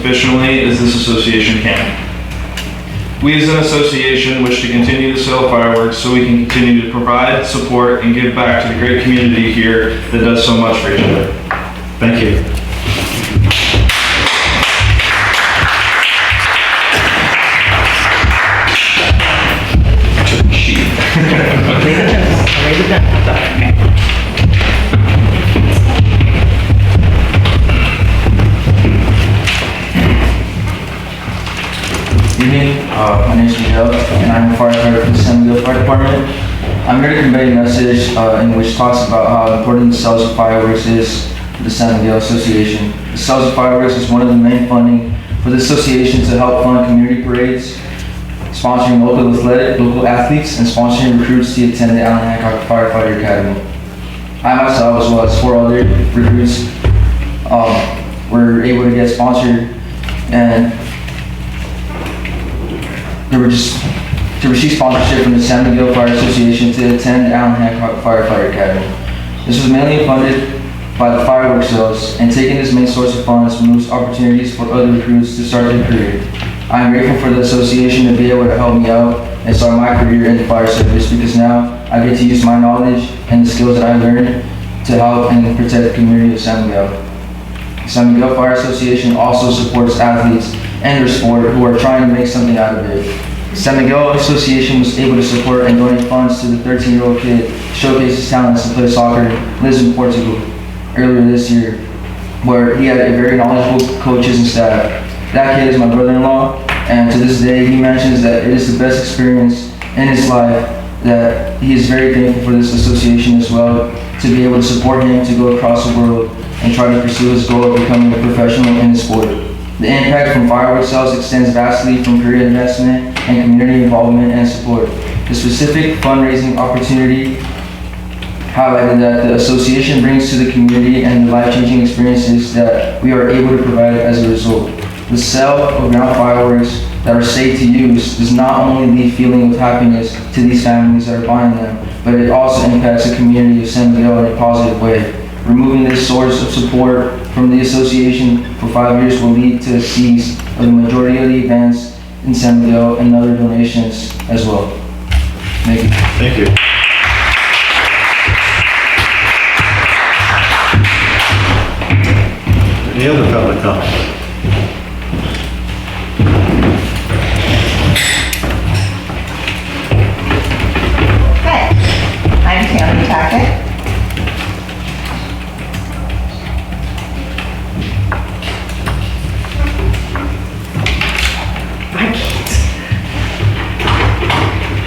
efficiently as this association can. We as an association wish to continue to sell fireworks so we can continue to provide, support, and give back to the great community here that does so much for each other. Thank you. My name is Miguel, and I'm a firefighter for the San Miguel Fire Department. I'm here to convey a message in which talks about how important the sales of fireworks is for the San Miguel Association. The sales of fireworks is one of the main funding for the association to help fund community parades, sponsoring local athletes, and sponsoring recruits to attend the Allen Hancock Firefighter Academy. I myself, as well as 4 other recruits, were able to get sponsored and to receive sponsorship from the San Miguel Fire Association to attend the Allen Hancock Firefighter Academy. This was mainly funded by the fireworks sales, and taking this main source of funds removes opportunities for other recruits to start their career. I am grateful for the association to be able to help me out and start my career in the fire service, because now I get to use my knowledge and the skills that I learned to help and protect the community of San Miguel. The San Miguel Fire Association also supports athletes and their sport who are trying to make something out of it. The San Miguel Association was able to support and donate funds to the 13-year-old kid to showcase his talents and play soccer, lives in Portugal, earlier this year, where he had a very knowledgeable coaches and staff. That kid is my brother-in-law, and to this day he mentions that it is the best experience in his life, that he is very thankful for this association as well, to be able to support him to go across the world and try to pursue his goal of becoming a professional in the sport. The impact from fireworks sales extends vastly from career investment and community involvement and support. The specific fundraising opportunity highlighted that the association brings to the community and the life-changing experiences that we are able to provide as a result. The sale of ground fireworks that are safe to use does not only leave feeling of happiness to these families that are buying them, but it also impacts the community of San Miguel in a positive way. Removing this source of support from the association for 5 years will lead to a cease of the majority of the events in San Miguel and other donations as well. Thank you. Thank you. Any other public comments? Hi, I'm Tammy Tackett.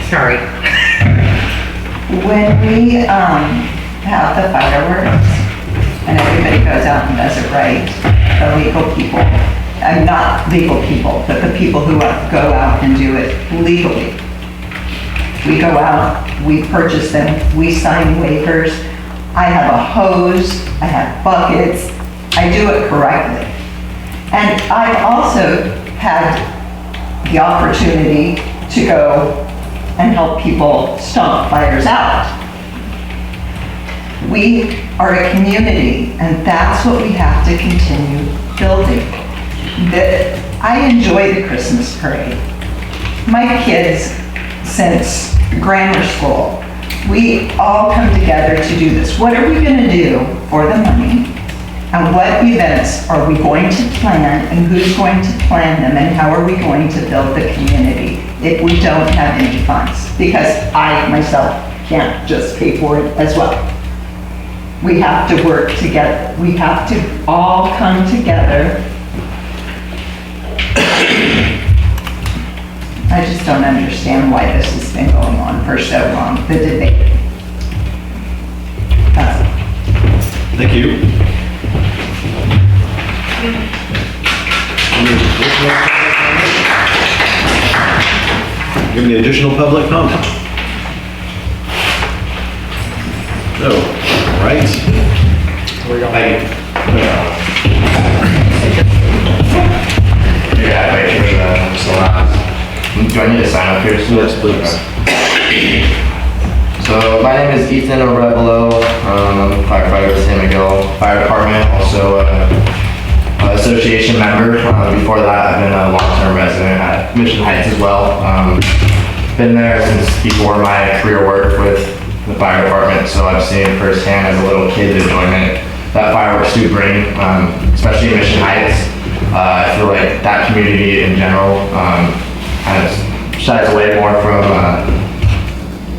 Sorry. When we have the fireworks and everybody goes out and does it right, the legal people, and not legal people, but the people who go out and do it legally. We go out, we purchase them, we sign waivers. I have a hose, I have buckets, I do it correctly. And I've also had the opportunity to go and help people stomp fires out. We are a community, and that's what we have to continue building. I enjoy the Christmas parade. My kids, since grammar school, we all come together to do this. What are we gonna do for the money? And what events are we going to plan, and who's going to plan them, and how are we going to build the community if we don't have any funds? Because I myself can't just pay for it as well. We have to work together. We have to all come together. I just don't understand why this has been going on for so long, the debate. That's all. Thank you. Give me additional public comment. No, right? Yeah, do I need to sign up here? Yes, please. So my name is Ethan over at below. I'm a firefighter with San Miguel Fire Department, also association member. Before that, I've been a long-term resident at Mission Heights as well. Been there since before my career work with the fire department, so I've seen firsthand as a little kid the enjoyment that fireworks do bring, especially in Mission Heights. I feel like that community in general kind of shies away more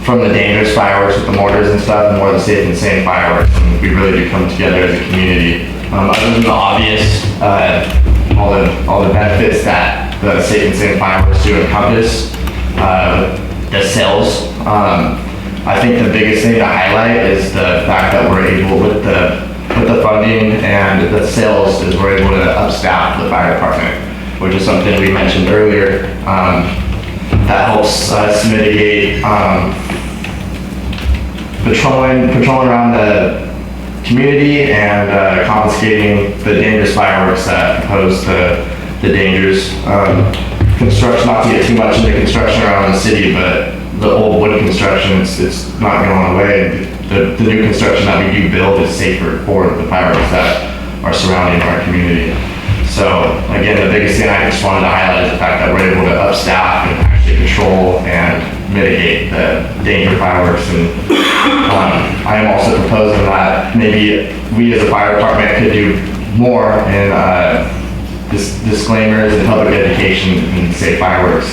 from the dangerous fireworks with the mortars and stuff, and more the safe and sane fireworks. And we really do come together as a community. Other than the obvious, all the benefits that the safe and sane fireworks do encompass, the sales. I think the biggest thing to highlight is the fact that we're able, with the funding and the sales, is we're able to upstaff the fire department, which is something we mentioned earlier. That helps us mitigate patrolling around the community and confiscating the dangerous fireworks that pose the dangers. Construction, not to get too much into construction around the city, but the old wood construction, it's not going away. The new construction that we do build is safer for the fireworks that are surrounding our community. So again, the biggest thing I just wanted to highlight is the fact that we're able to upstaff and actually control and mitigate the danger fireworks. And I am also proposing that maybe we as a fire department could do more in disclaimers and public education in safe fireworks.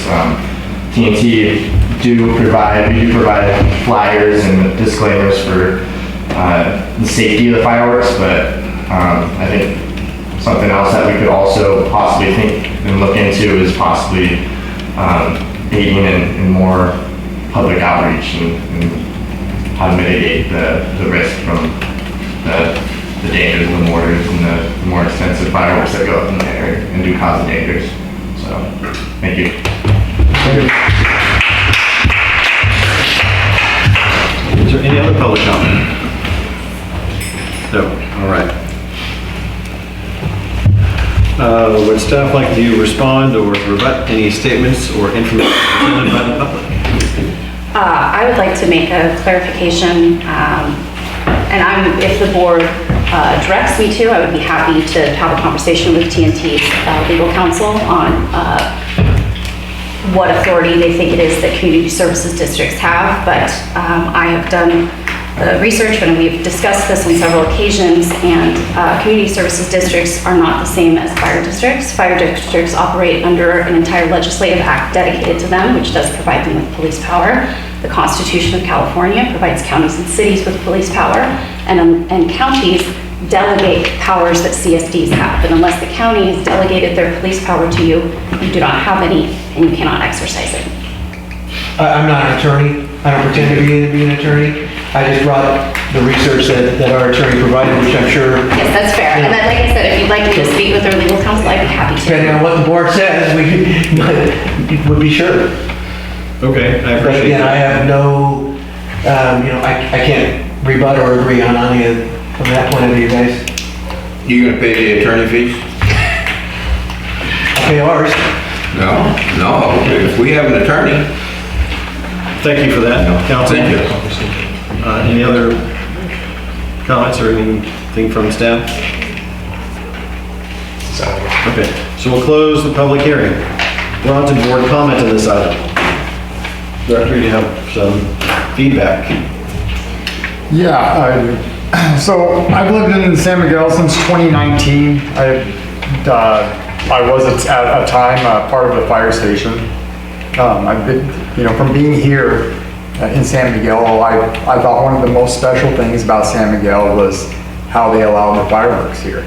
TNT we do provide flyers and disclaimers for the safety of the fireworks, but I think something else that we could also possibly think and look into is possibly aiding in more public outreach and how to mitigate the risk from the dangers of the mortars and the more expensive fireworks that go up in the air and do cause dangers. So, thank you. Is there any other public comment? No, all right. Would staff like to respond or rebut any statements or information presented by the public? I would like to make a clarification, and if the board directs me to, I would be happy to have a conversation with TNT's legal counsel on what authority they think it is that community services districts have, but I have done the research and we've discussed this on several occasions, and community services districts are not the same as fire districts. Fire districts operate under an entire legislative act dedicated to them, which does provide them with police power. The Constitution of California provides counties and cities with police power, and counties delegate powers that CSDs have. And unless the county has delegated their police power to you, you do not have any, and you cannot exercise it. I'm not an attorney. I don't pretend to be an attorney. I just brought the research that our attorney provided, which I'm sure, Yes, that's fair. And then, like I said, if you'd like me to speak with their legal counsel, I'd be happy to. depending on what the board says, would be sure. Okay, I But appreciate again, I that. have no, I can't rebut or agree on any of, from that point of view, guys. You gonna pay the attorney fees? I'll pay ours. No, if we have an attorney. Thank you for that, counsel. Thank you. Any other comments or anything from staff? Okay, so we'll close the public hearing. We're on to board comment on this item. Director, you have some feedback. Yeah, I do. So I've lived in San Miguel since 2019. I was at a time part of the fire station. I've been, from being here in San Miguel, I thought one of the most special things about San Miguel was how they allow the fireworks here.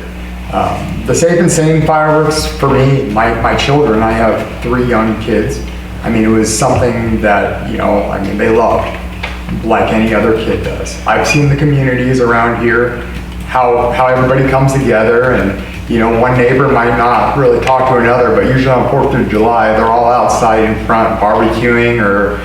The safe and sane fireworks for me, my children, I have 3 young kids. I mean, it was something that, they loved, like any other kid does. I've seen the communities around here, how everybody comes together, and, one neighbor might not really talk to another, but usually on 4th of July, they're all outside in front barbecuing or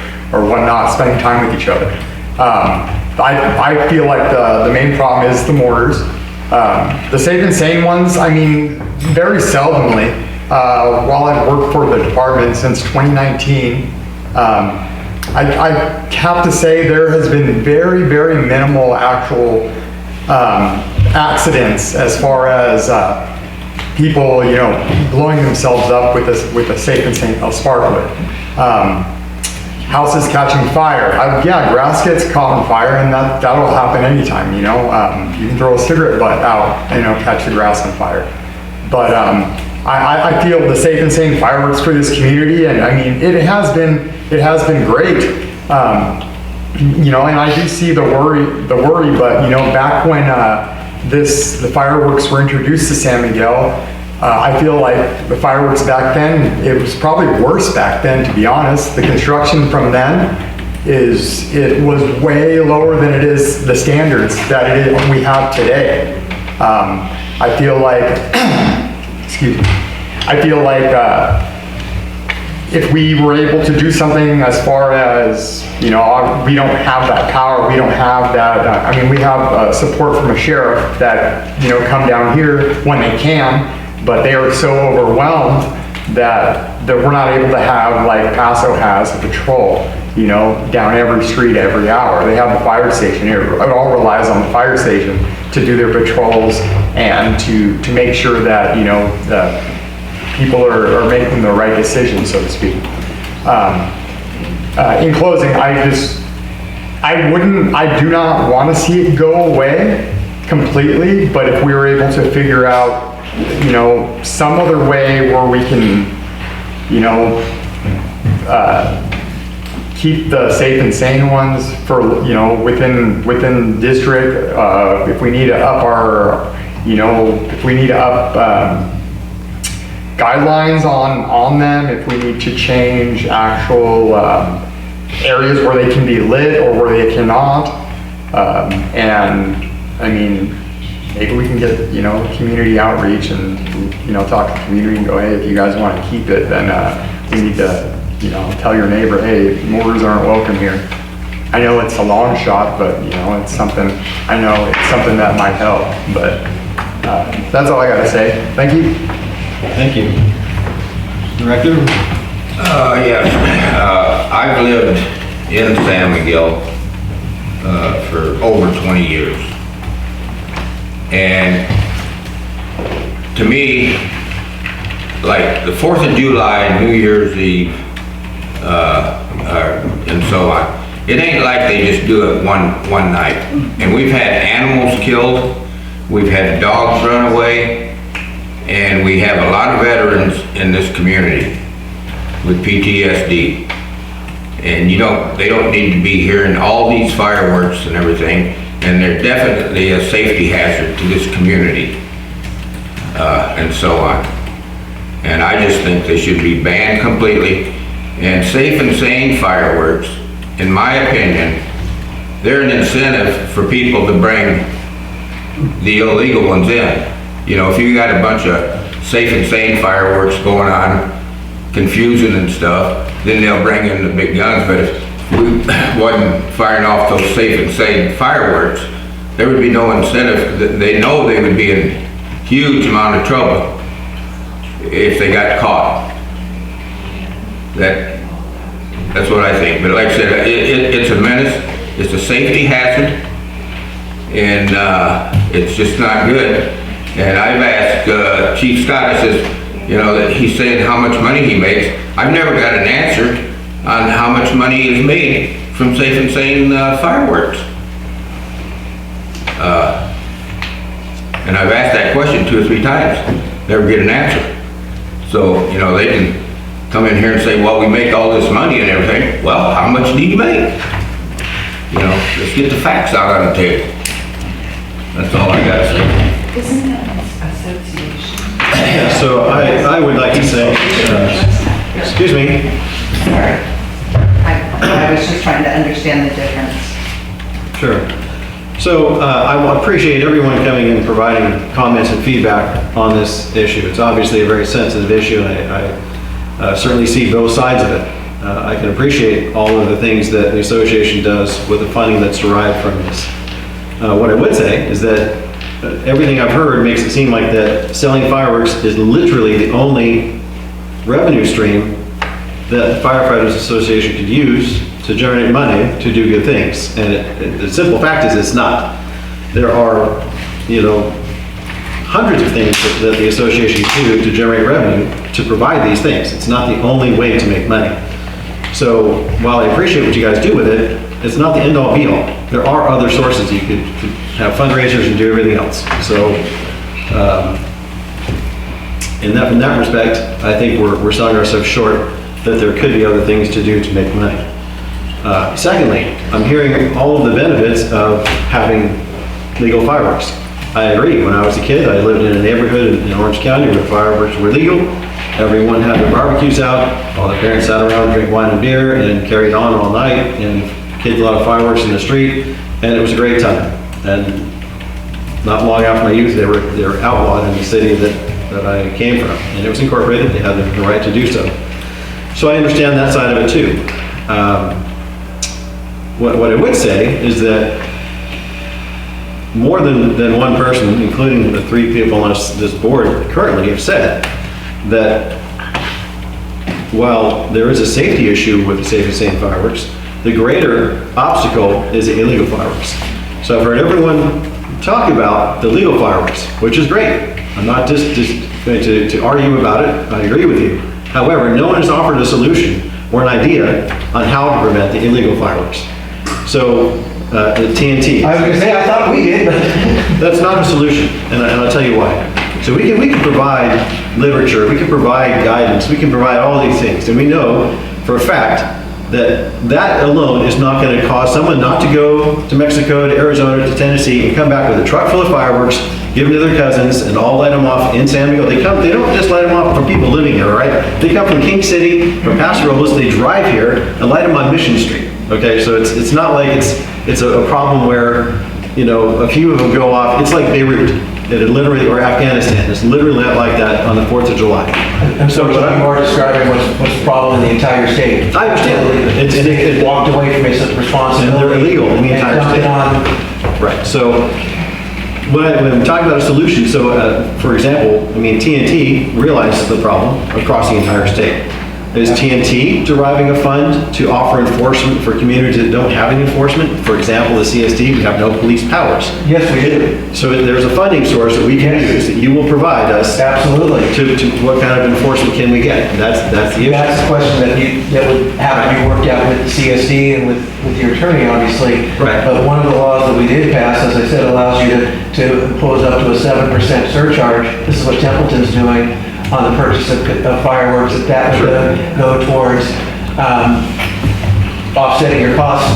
whatnot, spending time with each other. I feel like the main problem is the mortars. The safe and sane ones, very seldomly, while I've worked for the department since 2019, I have to say there has been very, very minimal actual accidents as far as people, you know, blowing themselves up with a safe and sane sparkler. Houses catching fire. Yeah, grass gets caught on fire, and that'll happen anytime, you know. You can throw a cigarette butt out, and it'll catch the grass on fire. But I feel the safe and sane fireworks for this community, and I mean, it has been great. You know, and I do see the worry, but you know, back when the fireworks were introduced to San Miguel, I feel like the fireworks back then, it was probably worse back then, to be honest. The construction from then it was way lower than it is the standards that we have today. I feel like, excuse me, I feel like if we were able to do something as far as, you know, we don't have that power, we don't have that, I mean, we have support from a sheriff that, you know, come down here when they can, but they are so overwhelmed that we're not able to have, like Paso has, a patrol, you know, down every street every hour. They have the fire station here. It all relies on the fire station to do their patrols and to make sure that, you know, the people are making the right decision, so to speak. In closing, I do not want to see it go away completely, but if we were able to figure out, you know, some other way where we can, you know, keep the safe and sane ones for, you know, within district, if we need to up our, you know, if we need to up guidelines on them, if we need to change actual areas where they can be lit or where they cannot, and I mean, maybe we can get, you know, community outreach and, you know, talk to the community and go, hey, if you guys want to keep it, then we need to, you know, tell your neighbor, hey, mortars aren't welcome here. I know it's a long shot, but, you know, it's something, I know it's something that might help, but that's all I got to say. Thank you. Thank you. Director? Yeah, I've lived in San Miguel for over 20 years. And to me, like the 4th of July, New Year's Eve, and so on, it ain't like they just do it one night. And we've had animals killed, we've had dogs run away, and we have a lot of veterans in this community with PTSD. And they don't need to be hearing all these fireworks and everything. And they're definitely a safety hazard to this community, and so on. And I just think they should be banned completely. And safe and sane fireworks, in my opinion, they're an incentive for people to bring the illegal ones in. You know, if you got a bunch of safe and sane fireworks going on, confusing and stuff, then they'll bring in the big guns. But if we wasn't firing off those safe and sane fireworks, there would be no incentive. They know they would be in huge amount of trouble if they got caught. That's what I think. But like I said, it's a menace, it's a safety hazard, and it's just not good. And I've asked Chief Scott, I says, you know, that he's saying how much money he makes. I've never got an answer on how much money is made from safe and sane fireworks. And I've asked that question 2 or 3 times, never get an answer. So, you know, they can come in here and say, well, we make all this money and everything. Well, how much do you make? You know, let's get the facts out on the table. That's all I gotta say. Isn't that an association? Yeah, so I would like to say, excuse me. Sorry. I was just trying to understand the difference. Sure. So I appreciate everyone coming in and providing comments and feedback on this issue. It's obviously a very sensitive issue, and I certainly see both sides of it. I can appreciate all of the things that the association does with the funding that's derived from this. What I would say is that everything I've heard makes it seem like that selling fireworks is literally the only revenue stream that the Firefighters Association could use to generate money to do good things. And the simple fact is it's not. There are, you know, hundreds of things that the association can do to generate revenue to provide these things. It's not the only way to make money. So while I appreciate what you guys do with it, it's not the end all be all. There are other sources. You could have fundraisers and do everything else. So in that respect, I think we're selling ourselves short that there could be other things to do to make money. Secondly, I'm hearing all of the benefits of having legal fireworks. I agree. When I was a kid, I lived in a neighborhood in Orange County where fireworks were legal. Everyone had their barbecues out. All the parents sat around, drank wine and beer, and carried on all night. And kids let off fireworks in the street, and it was a great time. And not long after my youth, they were outlawed in the city that I came from, and it was incorporated. They had the right to do so. So I understand that side of it too. What I would say is that more than one person, including the three people on this board currently, have said that while there is a safety issue with the Safe and Sane fireworks, the greater obstacle is the illegal fireworks. So I've heard everyone talk about the legal fireworks, which is great. I'm not just going to argue about it. I agree with you. However, no one has offered a solution or an idea on how to prevent the illegal fireworks. So the TNT. I was gonna say, I thought we did, but. That's not a solution, and I'll tell you why. So we can provide literature, we can provide guidance, we can provide all these things, and we know for a fact that alone is not going to cause someone not to go to Mexico, to Arizona, to Tennessee, and come back with a truck full of fireworks, give them to their cousins, and all light them off in San Miguel. They don't just light them off from people living here, right? They come from King City, from Paso Robles, they drive here and light them on Mission Street. Okay, so it's not like it's a problem where, a few of them go off. It's like Beirut, or Afghanistan. It's literally not like that on the 4th of July. And so what I'm more describing what's the problem in the entire state. I understand. It walked away from its responsibility. And they're illegal in the entire state. Right, so when I'm talking about a solution, for example, TNT realizes the problem across the entire state. Is TNT deriving a fund to offer enforcement for communities that don't have any enforcement? For example, the C.S.D, we have no police powers. Yes, we do. So there's a funding source that we can use that you will provide us. Absolutely. To what kind of enforcement can we get? That's the issue. That's the question that would have to be worked out with the C.S.D and with your attorney, obviously. Right. But one of the laws that we did pass, as I said, allows you to impose up to a 7% surcharge. This is what Templeton's doing on the purchase of fireworks, that would go towards offsetting your costs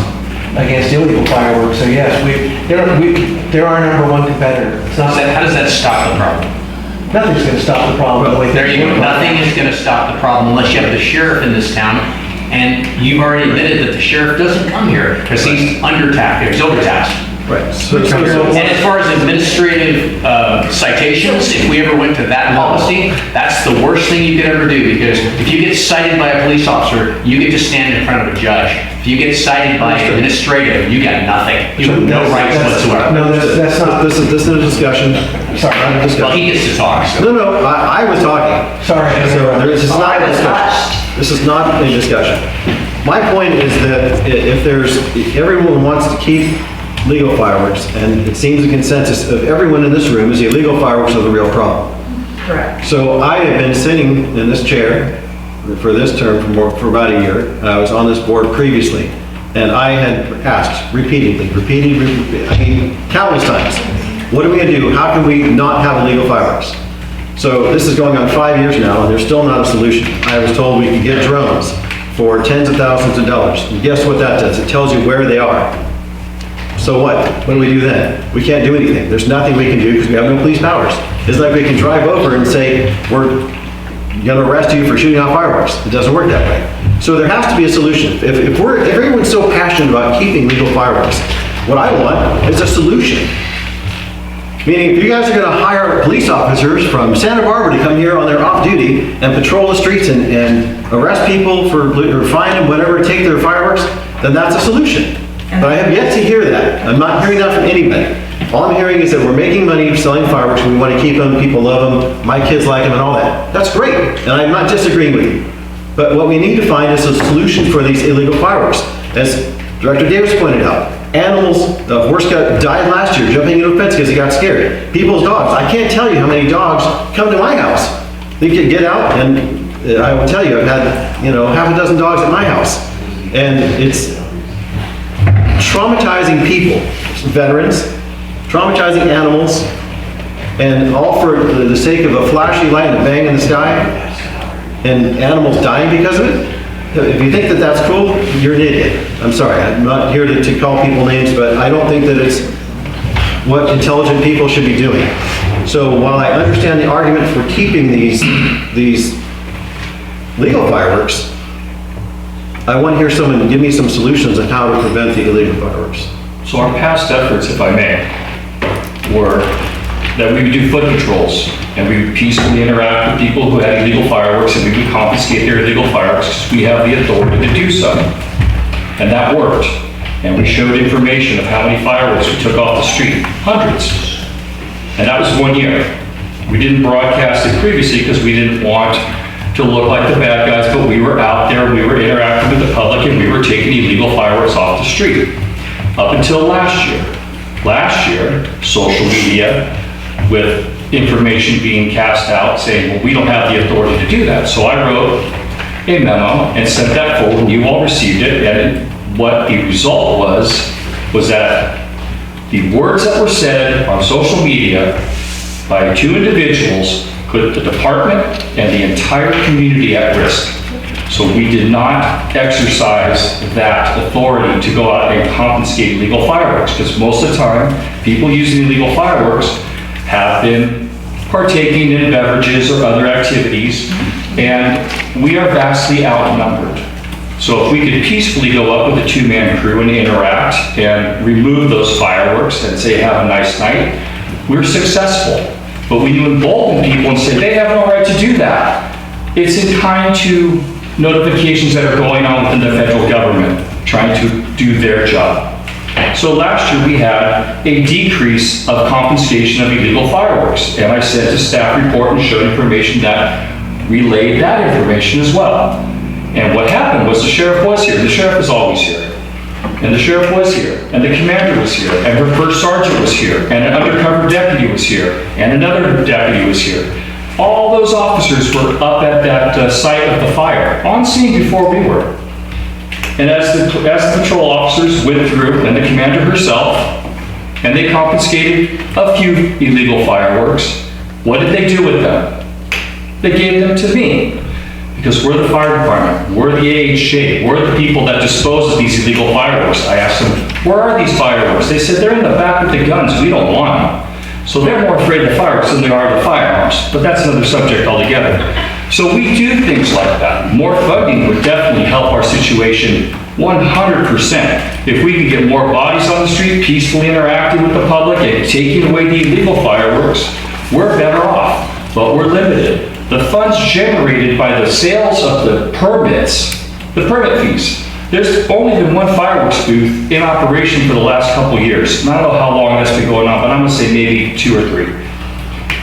against illegal fireworks. So yes, they're our number one competitor. It's not How does that stop the problem? Nothing's going to stop the problem. There you go. Nothing is going to stop the problem unless you have the sheriff in this town. And you've already admitted that the sheriff doesn't come here because he's undertasked, he's overtasked. Right. And as far as administrative citations, if we ever went to that policy, that's the worst thing you could ever do, because if you get cited by a police officer, you get to stand in front of a judge. If you get cited by administrative, you got nothing. You have no rights whatsoever. No, that's not. This is a discussion. Sorry, not a discussion. Well, he gets to talk, so. No, I was talking. Sorry. So this is not a discussion. This is not a discussion. My point is that if everyone wants to keep legal fireworks, and it seems the consensus of everyone in this room is the illegal fireworks are the real problem. Correct. So I have been sitting in this chair for this term for about a year. I was on this board previously, and I had asked repeatedly, countless times, what are we gonna do? How can we not have illegal fireworks? So this is going on 5 years now, and there's still not a solution. I was told we could get drones for tens of thousands of dollars. And guess what that does? It tells you where they are. So what? What do we do then? We can't do anything. There's nothing we can do because we have no police powers. It's like we can drive over and say, we're gonna arrest you for shooting off fireworks. It doesn't work that way. So there has to be a solution. If everyone's so passionate about keeping legal fireworks, what I want is a solution. Meaning, if you guys are gonna hire police officers from Santa Barbara to come here on their off duty and patrol the streets and arrest people or fine them, whatever, take their fireworks, then that's a solution. But I have yet to hear that. I'm not hearing that from anybody. All I'm hearing is that we're making money selling fireworks, we want to keep them, people love them, my kids like them and all that. That's great, and I'm not disagreeing with you. But what we need to find is a solution for these illegal fireworks. As Director Davis pointed out, Animals, the horse died last year jumping into a fence because he got scared. People's dogs, I can't tell you how many dogs come to my house. They could get out, and I will tell you, I've had, half a dozen dogs at my house. And it's traumatizing people, veterans, traumatizing animals, and all for the sake of a flashy light and a bang in the sky, and animals dying because of it. If you think that that's cool, you're an idiot. I'm sorry, I'm not here to call people names, but I don't think that it's what intelligent people should be doing. So while I understand the argument for keeping these legal fireworks, I want to hear someone give me some solutions on how to prevent the illegal fireworks. So our past efforts, if I may, were that we would do foot patrols and we would peacefully interact with people who had illegal fireworks, and we would confiscate their illegal fireworks because we have the authority to do so. And that worked. And we showed information of how many fireworks we took off the street, hundreds. And that was 1 year. We didn't broadcast it previously because we didn't want to look like the bad guys, but we were out there, we were interacting with the public, and we were taking illegal fireworks off the street. Up until last year. Last year, social media, with information being cast out saying, well, we don't have the authority to do that. So I wrote a memo and sent that forward, and you all received it, and what the result was that the words that were said on social media by 2 individuals put the department and the entire community at risk. So we did not exercise that authority to go out and confiscate illegal fireworks, because most of the time, people using illegal fireworks have been partaking in beverages or other activities, and we are vastly outnumbered. So if we could peacefully go up with a 2-man crew and interact and remove those fireworks and say, have a nice night, we're successful. But when you embolden people and say, they have no right to do that, it's in kind to notifications that are going on within the federal government, trying to do their job. So last year we had a decrease of confiscation of illegal fireworks, and I sent a staff report and showed information that relayed that information as well. And what happened was the sheriff was here, the sheriff is always here, and the sheriff was here, and the commander was here, and her first sergeant was here, and an undercover deputy was here, and another deputy was here. All those officers were up at that site of the fire, on scene before we were. And as the patrol officers went through, and the commander herself, and they confiscated a few illegal fireworks, what did they do with them? They gave them to me. Because we're the fire department, we're the AHA, we're the people that dispose of these illegal fireworks. I asked them, where are these fireworks? They said, they're in the back with the guns, we don't want them. So they're more afraid of the fireworks than they are of the firearms, but that's another subject altogether. So we do things like that. More funding would definitely help our situation 100%. If we can get more bodies on the street, peacefully interacting with the public and taking away the illegal fireworks, we're better off, but we're limited. The funds generated by the sales of the permits, the permit fees. There's only been 1 fireworks booth in operation for the last couple years. And I don't know how long that's been going on, but I'm gonna say maybe 2 or 3.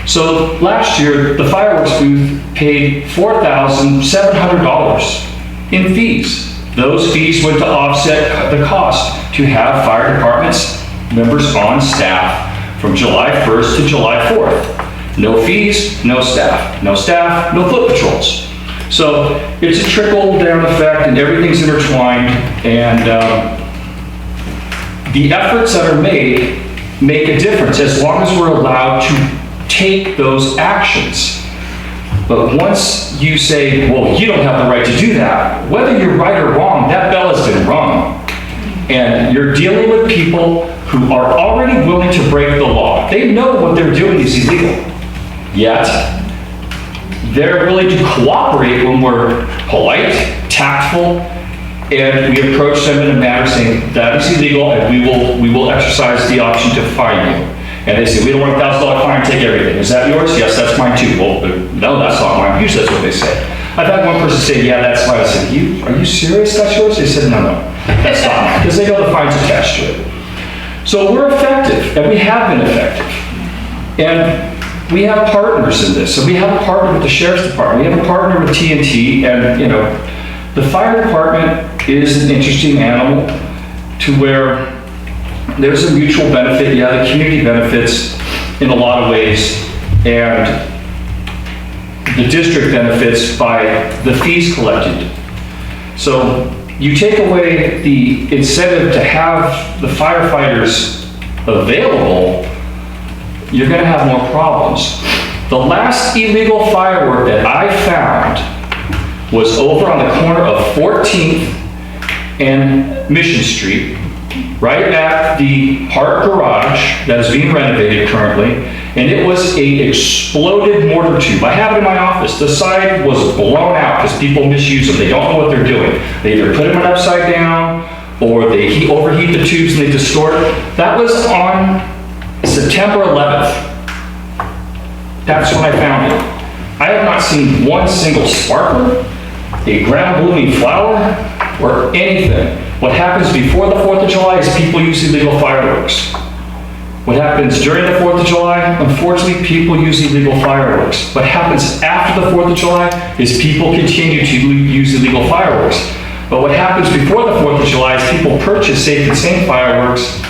So last year, the fireworks booth paid $4,700 in fees. Those fees went to offset the cost to have fire departments members on staff from July 1st to July 4th. No fees, no staff. No staff, no foot patrols. So it's a trickle down effect, and everything's intertwined, and the efforts that are made make a difference as long as we're allowed to take those actions. But once you say, well, you don't have the right to do that, whether you're right or wrong, that bell has been rung. And you're dealing with people who are already willing to break the law. They know what they're doing is illegal. Yet, they're willing to cooperate when we're polite, tactful, and we approach them in a manner saying, that is illegal, and we will exercise the option to fine you. And they say, we don't want a $1,000 fine, take everything. Is that yours? Yes, that's mine too. Well, no, that's not mine. Usually that's what they say. I've had one person say, yeah, that's mine. I said, are you serious that's yours? They said, no, that's not mine, because they know the fine's attached to it. So we're effective, and we have been effective. And we have partners in this. So we have a partner with the Sheriff's Department. We have a partner with TNT, and the fire department is an interesting animal to where there's a mutual benefit, yeah, the community benefits in a lot of ways, and the district benefits by the fees collected. So you take away the incentive to have the firefighters available, you're gonna have more problems. The last illegal firework that I found was over on the corner of 14th and Mission Street, right at the park garage that is being renovated currently, and it was a exploded mortar tube. I have it in my office. The side was blown out because people misuse them. They don't know what they're doing. They either put them upside down or they overheat the tubes and they distort. That was on September 11th. That's when I found it. I have not seen one single sparkler, a ground blooming flower, or anything. What happens before the 4th of July is people use illegal fireworks. What happens during the 4th of July, unfortunately, people use illegal fireworks. What happens after the 4th of July is people continue to use illegal fireworks. But what happens before the 4th of July is people purchase safe and sane fireworks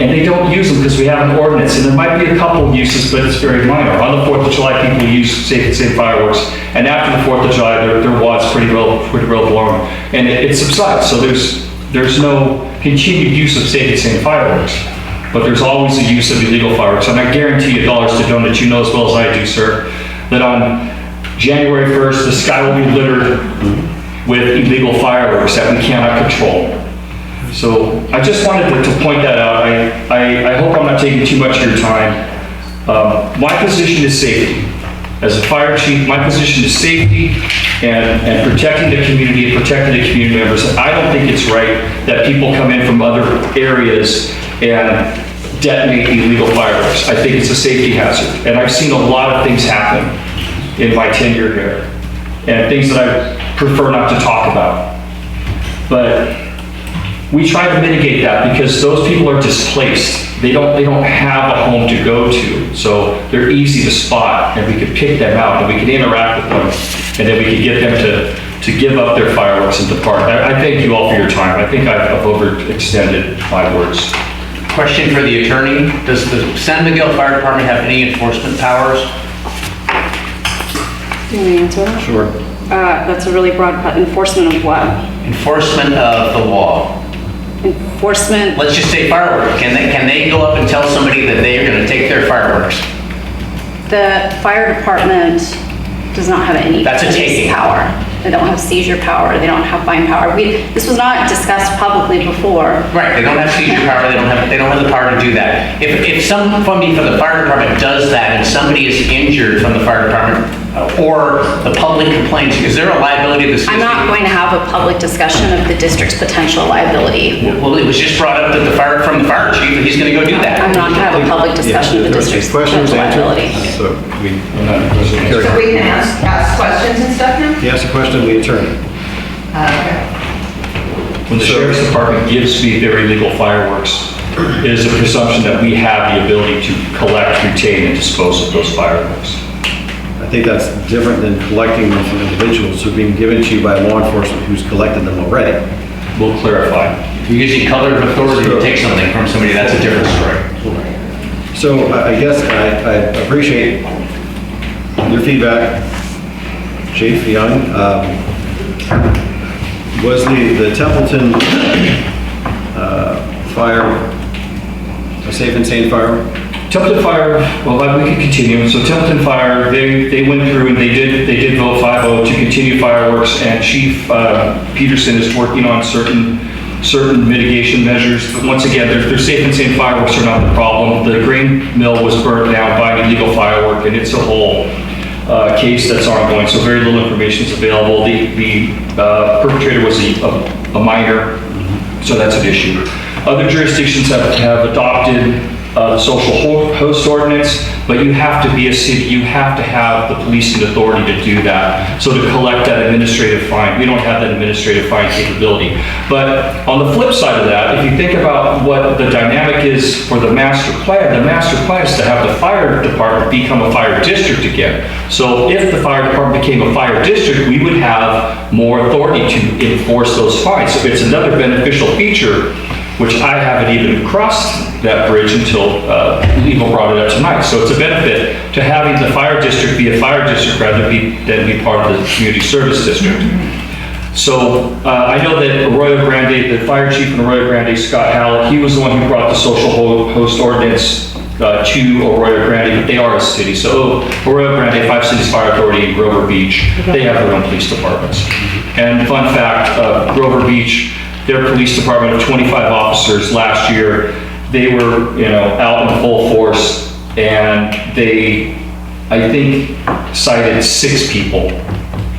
and they don't use them because we have an ordinance. And there might be a couple of uses, but it's very minor. On the 4th of July, people use safe and sane fireworks. And after the 4th of July, their wad's pretty real blown. And it subsides. So there's no continued use of safe and sane fireworks. But there's always the use of illegal fireworks. And I guarantee you, dollars to donut, you know as well as I do, sir, that on January 1st, the sky will be littered with illegal fireworks that we cannot control. So I just wanted to point that out. I hope I'm not taking too much of your time. My position is safety. As a fire chief, my position is safety and protecting the community and protecting the community members. I don't think it's right that people come in from other areas and detonate illegal fireworks. I think it's a safety hazard. And I've seen a lot of things happen in my tenure here, and things that I prefer not to talk about. But we try to mitigate that because those people are displaced. They don't have a home to go to, so they're easy to spot, and we could pick them out, and we could interact with them, and then we could get them to give up their fireworks and depart. I thank you all for your time. I think I've overextended my words. Question for the attorney. Does the San Miguel Fire Department have any enforcement powers? Do you want to answer that? Sure. That's a really broad question. Enforcement of what? Enforcement of the law. Enforcement. Let's just say fireworks. Can they go up and tell somebody that they are going to take their fireworks? The fire department does not have any That's a police taking. power. They don't have seizure power. They don't have fine power. This was not discussed publicly before. Right, they don't have seizure power, they don't have the power to do that. If somebody from the fire department does that and somebody is injured from the fire department, or the public complains, is there a liability of the city? I'm not going to have a public discussion of the district's potential liability. Well, it was just brought up that from the fire chief that he's gonna go do that. I'm not going to have a public discussion of the district's Questions potential answered. liability. So So we can ask questions and stuff now? he asked a question of the attorney. When the sheriff's department gives me their illegal fireworks, it is a presumption that we have the ability to collect, retain, and dispose of those fireworks. I think that's different than collecting them from individuals who are being given to you by law enforcement who's collected them already. We'll clarify. If you're using color of authority to take something from somebody, that's a different story. So I guess I appreciate your feedback, Chief Young. Was the Templeton fire a safe and sane fire? Templeton Fire, well, we could continue. So Templeton Fire, they went through and they did vote 5-0 to continue fireworks, and Chief Peterson is working on certain mitigation measures. But once again, their safe and sane fireworks are not the problem. The grain mill was burnt down by an illegal firework, and it's a whole case that's ongoing, so very little information is available. The perpetrator was a minor, so that's an issue. Other jurisdictions have adopted the social host ordinance, but you have to be a city, you have to have the policing authority to do that. So to collect that administrative fine, we don't have that administrative fine capability. But on the flip side of that, if you think about what the dynamic is for the master plan is to have the fire department become a fire district again. So if the fire department became a fire district, we would have more authority to enforce those fines. So it's another beneficial feature which I haven't even crossed that bridge until legal brought it up tonight. So it's a benefit to having the fire district be a fire district rather than be part of the community service district. So I know that Arroyo Grande, the fire chief in Arroyo Grande, Scott Hallett, he was the one who brought the social host ordinance to Arroyo Grande, but they are a city. So Arroyo Grande, 5 Cities Fire Authority, Grover Beach, they have their own police departments. And fun fact, Grover Beach, their police department of 25 officers last year, they were, out in full force, and they, I think, cited 6 people.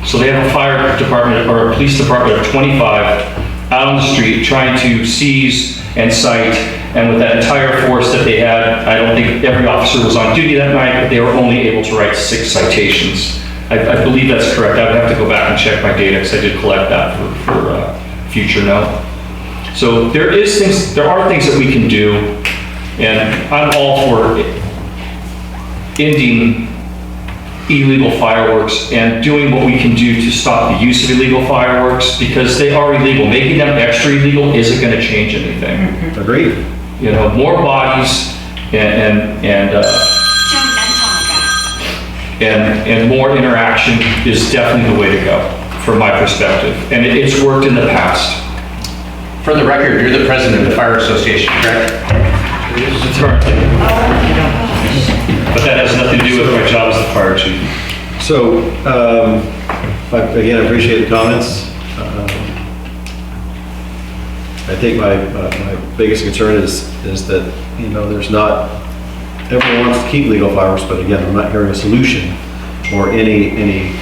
So they have a fire department or a police department of 25 out on the street trying to seize and cite, and with that entire force that they had, I don't think every officer was on duty that night, but they were only able to write 6 citations. I believe that's correct. I would have to go back and check my data because I did collect that for future note. So there are things that we can do, and I'm all for ending illegal fireworks and doing what we can do to stop the use of illegal fireworks, because they are illegal. Making them extra illegal isn't going to change anything. Agreed. More bodies and more interaction is definitely the way to go, from my perspective. And it's worked in the past. For the record, you're the president of the Fire Association, correct? Currently. But that has nothing to do with my job as the fire chief. So, again, I appreciate the comments. I think my biggest concern is that, there's not, everyone wants to keep legal fireworks, but again, I'm not hearing a solution or any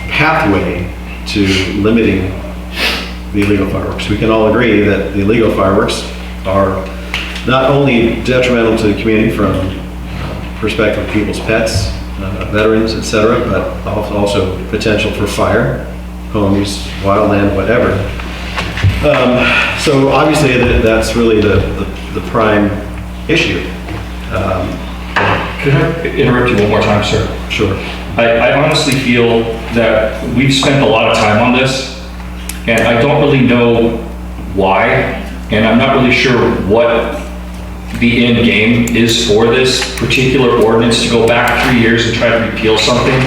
pathway to limiting the illegal fireworks. We can all agree that the illegal fireworks are not only detrimental to the community from perspective of people's pets, veterans, etc., but also potential for fire, homes, wildland, whatever. So obviously that's really the prime issue. Could I interrupt you one more time, sir? Sure. I honestly feel that we've spent a lot of time on this, and I don't really know why, and I'm not really sure what the end game is for this particular ordinance, to go back 3 years and try to repeal something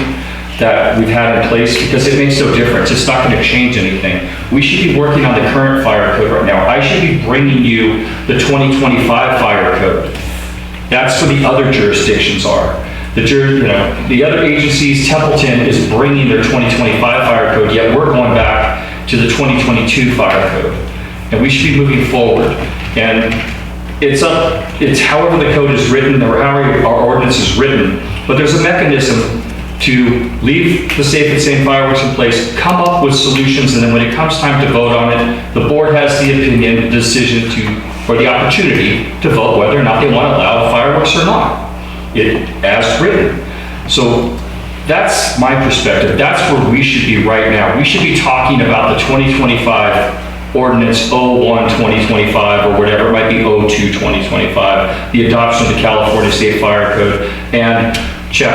that we've had in place, because it makes no difference. It's not going to change anything. We should be working on the current fire code right now. I should be bringing you the 2025 fire code. That's where the other jurisdictions are. The other agencies, Templeton is bringing their 2025 fire code, yet we're going back to the 2022 fire code. And we should be moving forward. And it's however the code is written, or however our ordinance is written, but there's a mechanism to leave the safe and sane fireworks in place, come up with solutions, and then when it comes time to vote on it, the board has the opinion, the decision or the opportunity to vote whether or not they want to allow fireworks or not, as written. So that's my perspective. That's where we should be right now. We should be talking about the 2025 ordinance 01-2025, or whatever it might be, 02-2025, the adoption of the California State Fire Code, and